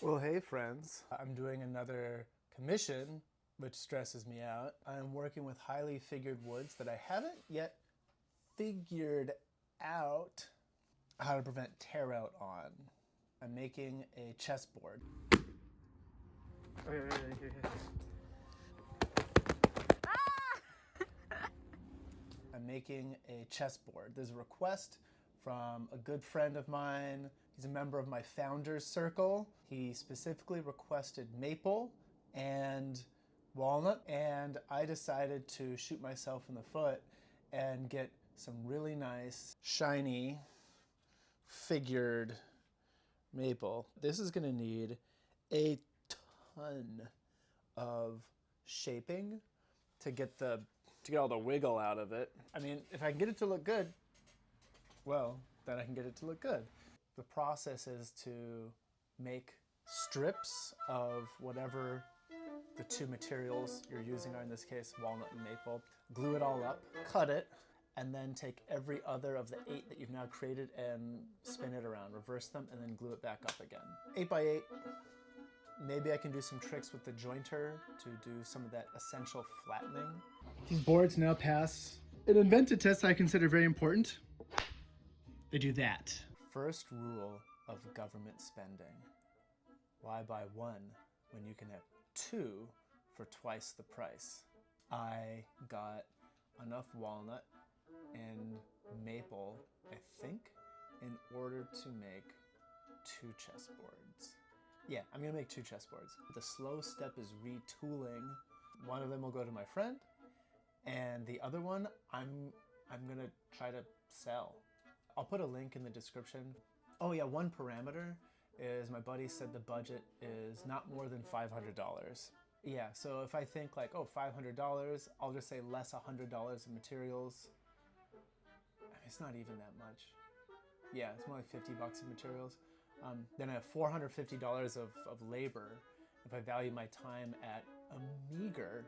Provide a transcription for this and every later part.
Well, hey friends, I'm doing another commission, which stresses me out. I'm working with highly figured woods that I haven't yet figured out how to prevent tear out on. I'm making a chessboard. I'm making a chessboard. There's a request from a good friend of mine. He's a member of my founders circle. He specifically requested maple and walnut, and I decided to shoot myself in the foot and get some really nice, shiny, figured maple. This is gonna need a ton of shaping to get all the wiggle out of it. I mean, if I can get it to look good, well, then I can get it to look good. The process is to make strips of whatever the two materials you're using are, in this case, walnut and maple. Glue it all up, cut it, and then take every other of the 8 that you've now created and spin it around, reverse them, and then glue it back up again. 8 by 8. Maybe I can do some tricks with the jointer to do some of that essential flattening. These boards now pass an invented test I consider very important. They do that. First rule of government spending. Why buy one when you can have 2 for twice the price? I got enough walnut and maple, I think, in order to make 2 chessboards. Yeah, I'm gonna make 2 chessboards. The slow step is retooling. One of them will go to my friend, and the other one I'm gonna try to sell. I'll put a link in the description. Oh yeah, one parameter is my buddy said the budget is not more than $500. Yeah, so if I think like, oh, $500, I'll just say less $100 in materials. I mean, it's not even that much. Yeah, it's more like 50 bucks in materials. Then I have $450 of labor. If I value my time at a meager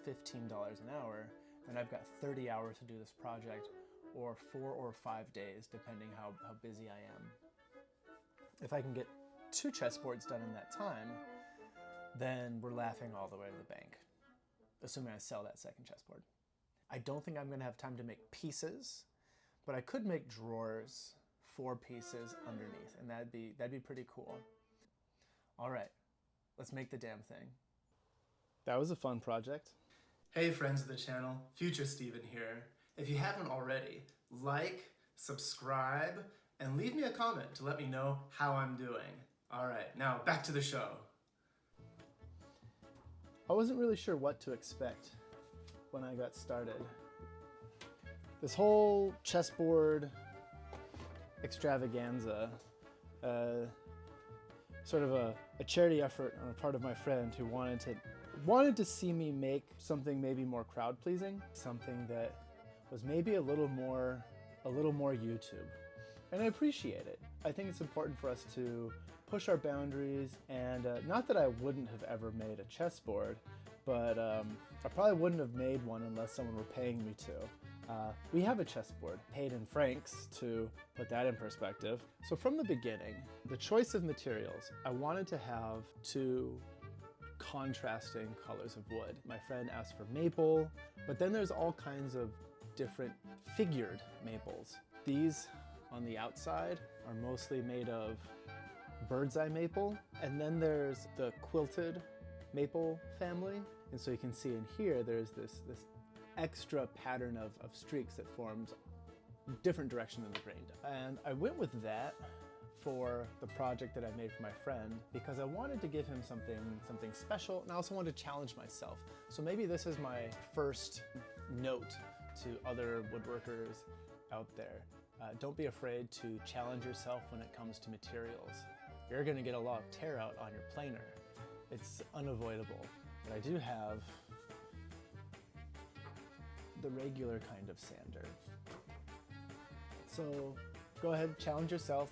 $15 an hour, then I've got 30 hours to do this project, or 4 or 5 days, depending how busy I am. If I can get 2 chessboards done in that time, then we're laughing all the way to the bank, assuming I sell that second chessboard. I don't think I'm gonna have time to make pieces, but I could make drawers, 4 pieces underneath, and that'd be pretty cool. All right, let's make the damn thing. That was a fun project. Hey friends of the channel, Future Steven here. If you haven't already, like, subscribe, and leave me a comment to let me know how I'm doing. All right, now back to the show. I wasn't really sure what to expect when I got started. This whole chessboard extravaganza, sort of a charity effort on the part of my friend who wanted to see me make something maybe more crowd-pleasing, something that was maybe a little more YouTube. And I appreciate it. I think it's important for us to push our boundaries, and not that I wouldn't have ever made a chessboard, but I probably wouldn't have made one unless someone were paying me to. We have a chessboard, paid in francs, to put that in perspective. So from the beginning, the choice of materials, I wanted to have 2 contrasting colors of wood. My friend asked for maple, but then there's all kinds of different figured maples. These on the outside are mostly made of bird's eye maple, and then there's the quilted maple family. And so you can see in here, there's this extra pattern of streaks that forms different direction than the grain does. And I went with that for the project that I made for my friend because I wanted to give him something special, and I also wanted to challenge myself. So maybe this is my first note to other woodworkers out there. Don't be afraid to challenge yourself when it comes to materials. You're gonna get a lot of tear out on your planer. It's unavoidable. But I do have the regular kind of sander. So go ahead, challenge yourself,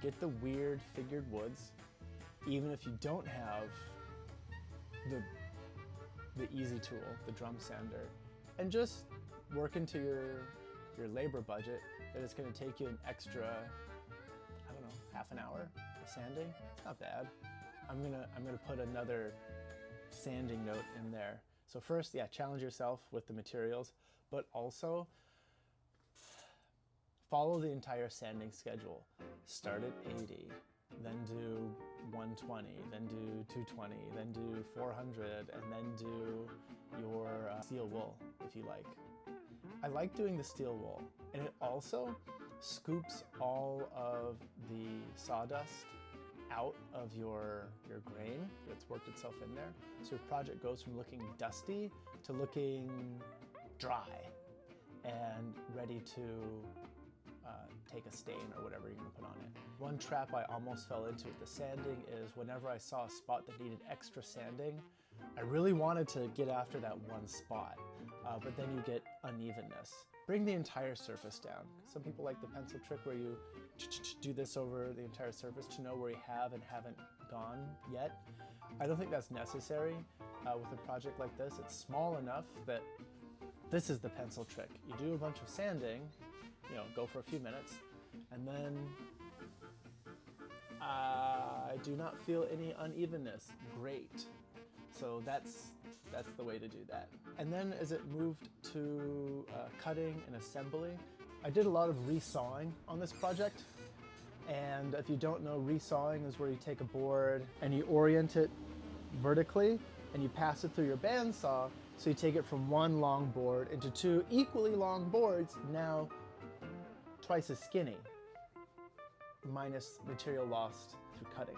get the weird figured woods, even if you don't have the easy tool, the drum sander, and just work into your labor budget that it's gonna take you an extra, I don't know, half an hour of sanding. Not bad. I'm gonna put another sanding note in there. So first, yeah, challenge yourself with the materials, but also follow the entire sanding schedule. Start at 80, then do 120, then do 220, then do 400, and then do your steel wool if you like. I like doing the steel wool, and it also scoops all of the sawdust out of your grain that's worked itself in there. So your project goes from looking dusty to looking dry and ready to take a stain or whatever you're gonna put on it. One trap I almost fell into with the sanding is whenever I saw a spot that needed extra sanding, I really wanted to get after that one spot, but then you get unevenness. Bring the entire surface down. Some people like the pencil trick where you do this over the entire surface to know where you have and haven't gone yet. I don't think that's necessary with a project like this. It's small enough that this is the pencil trick. You do a bunch of sanding, go for a few minutes, and then I do not feel any unevenness. Great. So that's the way to do that. And then as it moved to cutting and assembly, I did a lot of resawing on this project. And if you don't know, resawing is where you take a board and you orient it vertically and you pass it through your bandsaw. So you take it from one long board into two equally long boards, now twice as skinny, minus material lost through cutting.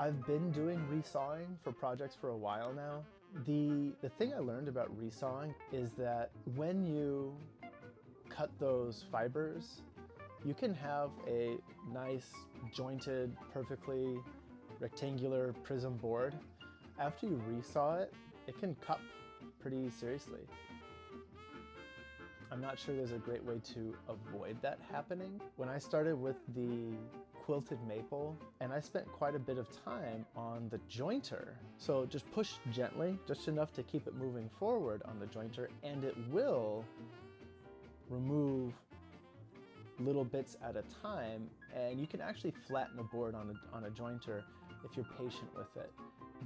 I've been doing resawing for projects for a while now. The thing I learned about resawing is that when you cut those fibers, you can have a nice, jointed, perfectly rectangular prism board. After you resaw it, it can cup pretty seriously. I'm not sure there's a great way to avoid that happening. When I started with the quilted maple, and I spent quite a bit of time on the jointer. So just push gently, just enough to keep it moving forward on the jointer, and it will remove little bits at a time, and you can actually flatten a board on a jointer if you're patient with it.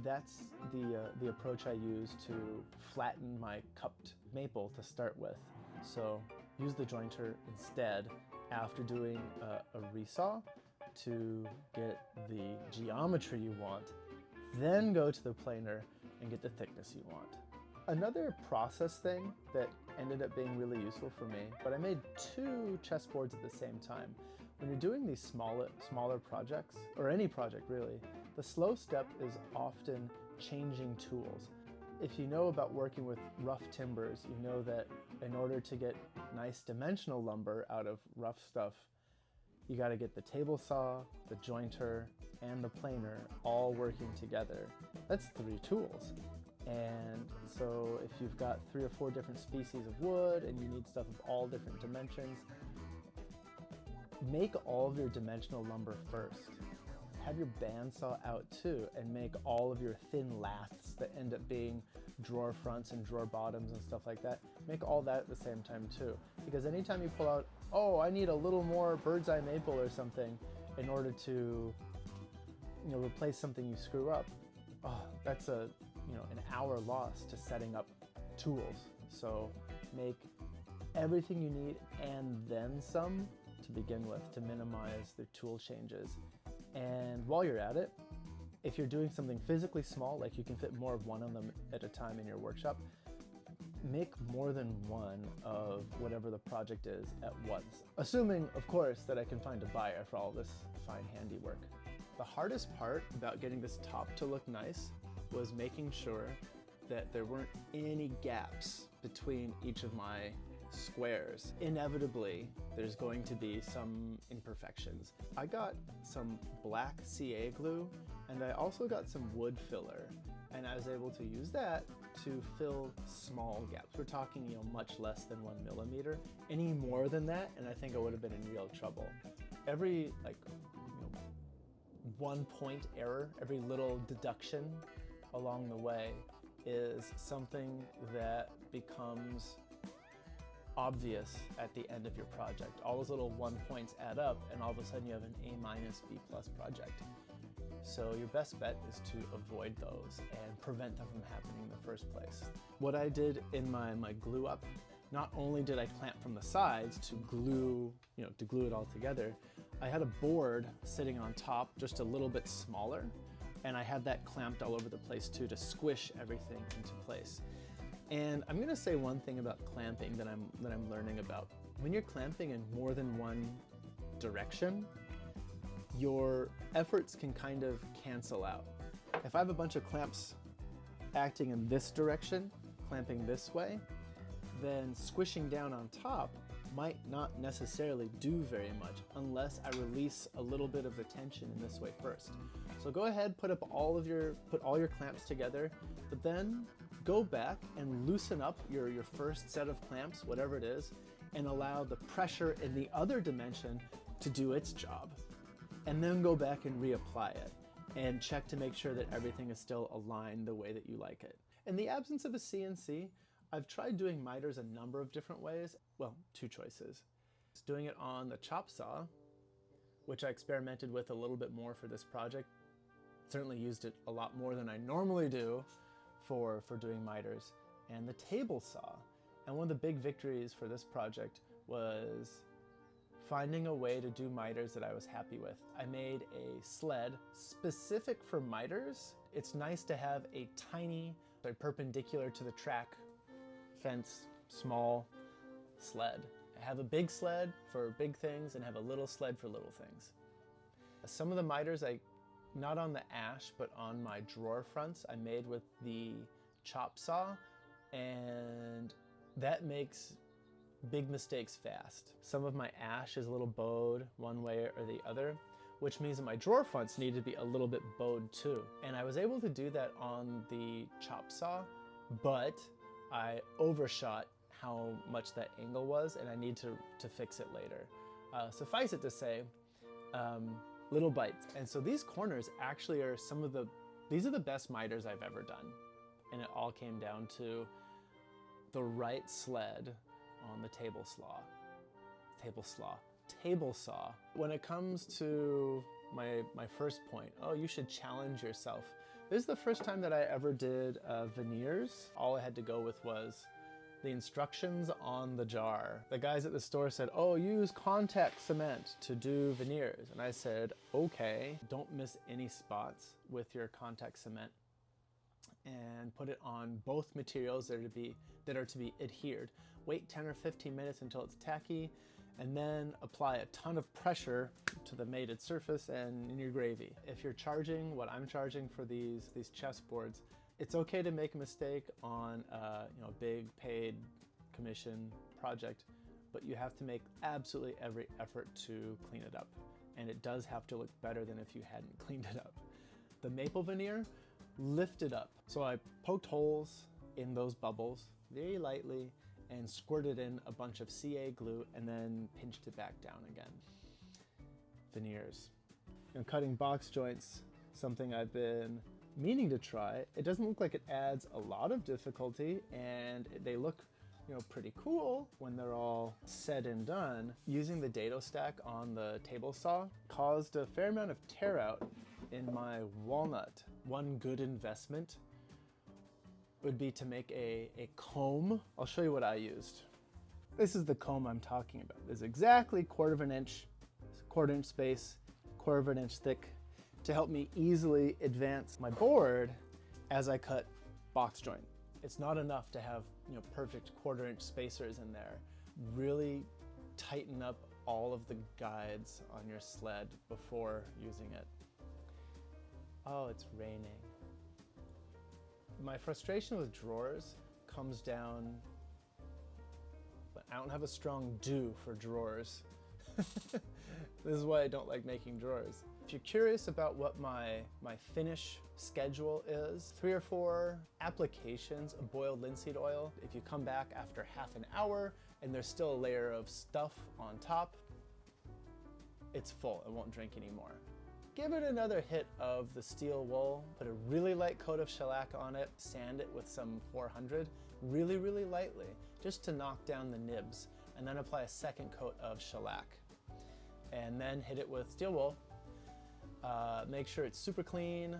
That's the approach I use to flatten my cupped maple to start with. So use the jointer instead after doing a resaw to get the geometry you want, then go to the planer and get the thickness you want. Another process thing that ended up being really useful for me, but I made 2 chessboards at the same time. When you're doing these smaller projects, or any project really, the slow step is often changing tools. If you know about working with rough timbers, you know that in order to get nice dimensional lumber out of rough stuff, you got to get the table saw, the jointer, and the planer all working together. That's 3 tools. And so if you've got 3 or 4 different species of wood and you need stuff of all different dimensions, make all of your dimensional lumber first. Have your bandsaw out too and make all of your thin laths that end up being drawer fronts and drawer bottoms and stuff like that. Make all that at the same time too. Because anytime you pull out, oh, I need a little more bird's eye maple or something in order to replace something you screw up, oh, that's an hour lost to setting up tools. So make everything you need and then some to begin with to minimize the tool changes. And while you're at it, if you're doing something physically small, like you can fit more of one of them at a time in your workshop, make more than one of whatever the project is at once. Assuming, of course, that I can find a buyer for all this fine handiwork. The hardest part about getting this top to look nice was making sure that there weren't any gaps between each of my squares. Inevitably, there's going to be some imperfections. I got some black CA glue and I also got some wood filler, and I was able to use that to fill small gaps. We're talking, much less than 1 millimeter. Any more than that, and I think I would have been in real trouble. Every 1 point error, every little deduction along the way is something that becomes obvious at the end of your project. All those little 1 points add up, and all of a sudden you have an A-, B+ project. So your best bet is to avoid those and prevent them from happening in the first place. What I did in my glue up, not only did I clamp from the sides to glue it all together, I had a board sitting on top just a little bit smaller, and I had that clamped all over the place too to squish everything into place. And I'm gonna say one thing about clamping that I'm learning about. When you're clamping in more than one direction, your efforts can kind of cancel out. If I have a bunch of clamps acting in this direction, clamping this way, then squishing down on top might not necessarily do very much unless I release a little bit of the tension in this way first. So go ahead, put all your clamps together, but then go back and loosen up your first set of clamps, whatever it is, and allow the pressure in the other dimension to do its job. And then go back and reapply it and check to make sure that everything is still aligned the way that you like it. In the absence of a CNC, I've tried doing miters a number of different ways. Well, 2 choices. Doing it on the chop saw, which I experimented with a little bit more for this project. Certainly used it a lot more than I normally do for doing miters. And the table saw. And one of the big victories for this project was finding a way to do miters that I was happy with. I made a sled specific for miters. It's nice to have a tiny, perpendicular to the track, fence, small sled. I have a big sled for big things and have a little sled for little things. Some of the miters, not on the ash, but on my drawer fronts, I made with the chop saw, and that makes big mistakes fast. Some of my ash is a little bowed one way or the other, which means that my drawer fronts need to be a little bit bowed too. And I was able to do that on the chop saw, but I overshot how much that angle was, and I need to fix it later. Suffice it to say, little bites. And so these corners actually are these are the best miters I've ever done. And it all came down to the right sled on the table saw. When it comes to my first point, you should challenge yourself. This is the first time that I ever did veneers. All I had to go with was the instructions on the jar. The guys at the store said, use contact cement to do veneers. And I said, okay, don't miss any spots with your contact cement, and put it on both materials that are to be adhered. Wait 10 or 15 minutes until it's tacky, and then apply a ton of pressure to the mated surface, and in your gravy. If you're charging what I'm charging for these chessboards, it's okay to make a mistake on a big paid commission project, but you have to make absolutely every effort to clean it up. And it does have to look better than if you hadn't cleaned it up. The maple veneer, lift it up. So I poked holes in those bubbles very lightly and squirted in a bunch of CA glue and then pinched it back down again. Veneers. Cutting box joints, something I've been meaning to try. It doesn't look like it adds a lot of difficulty, and they look pretty cool when they're all said and done. Using the dado stack on the table saw caused a fair amount of tear out in my walnut. One good investment would be to make a comb. I'll show you what I used. This is the comb I'm talking about. It's exactly 1/4 inch space, 1/4 inch thick, to help me easily advance my board as I cut box joint. It's not enough to have perfect 1/4 inch spacers in there. Really tighten up all of the guides on your sled before using it. Oh, it's raining. My frustration with drawers comes down, but I don't have a strong do for drawers. This is why I don't like making drawers. If you're curious about what my finish schedule is, 3 or 4 applications of boiled linseed oil. If you come back after half an hour and there's still a layer of stuff on top, it's full, it won't drink anymore. give it another hit of the steel wool, put a really light coat of shellac on it, sand it with some 400, really, really lightly, just to knock down the nibs, and then apply a second coat of shellac. And then hit it with steel wool. Make sure it's super clean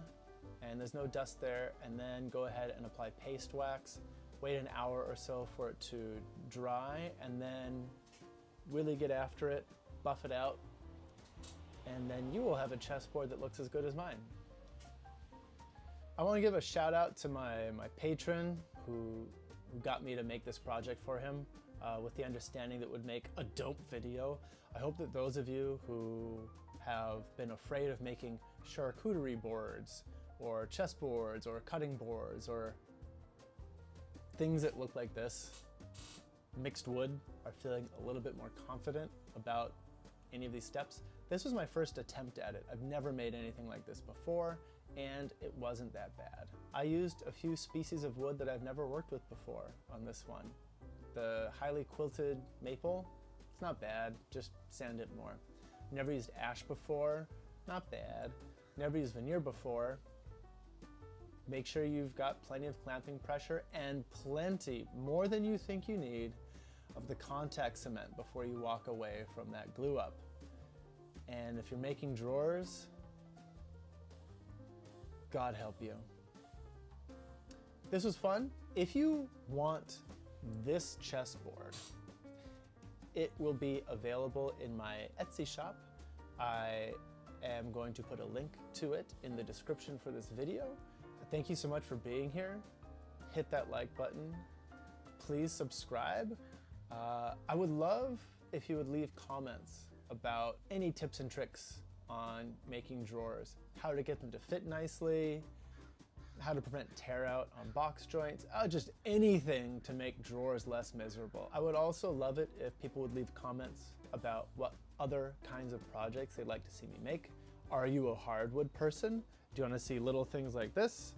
and there's no dust there, and then go ahead and apply paste wax. Wait an hour or so for it to dry, and then really get after it, buff it out, and then you will have a chessboard that looks as good as mine. I want to give a shout out to my patron who got me to make this project for him with the understanding that it would make a dope video. I hope that those of you who have been afraid of making charcuterie boards or chessboards or cutting boards or things that look like this, mixed wood, are feeling a little bit more confident about any of these steps. This was my first attempt at it. I've never made anything like this before, and it wasn't that bad. I used a few species of wood that I've never worked with before on this one. The highly quilted maple, it's not bad, just sand it more. Never used ash before, not bad. Never used veneer before. Make sure you've got plenty of clamping pressure and plenty, more than you think you need, of the contact cement before you walk away from that glue up. And if you're making drawers, God help you. This was fun. If you want this chessboard, it will be available in my Etsy shop. I am going to put a link to it in the description for this video. Thank you so much for being here. Hit that like button. Please subscribe. I would love if you would leave comments about any tips and tricks on making drawers, how to get them to fit nicely, how to prevent tear out on box joints, just anything to make drawers less miserable. I would also love it if people would leave comments about what other kinds of projects they'd like to see me make. Are you a hardwood person? Do you want to see little things like this?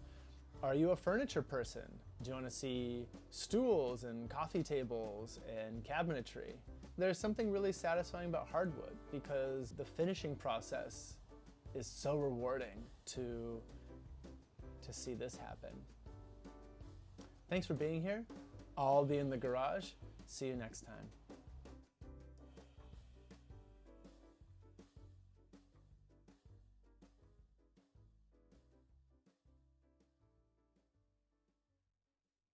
Are you a furniture person? Do you want to see stools and coffee tables and cabinetry? There's something really satisfying about hardwood because the finishing process is so rewarding to see this happen. Thanks for being here. I'll be in the garage. See you next time.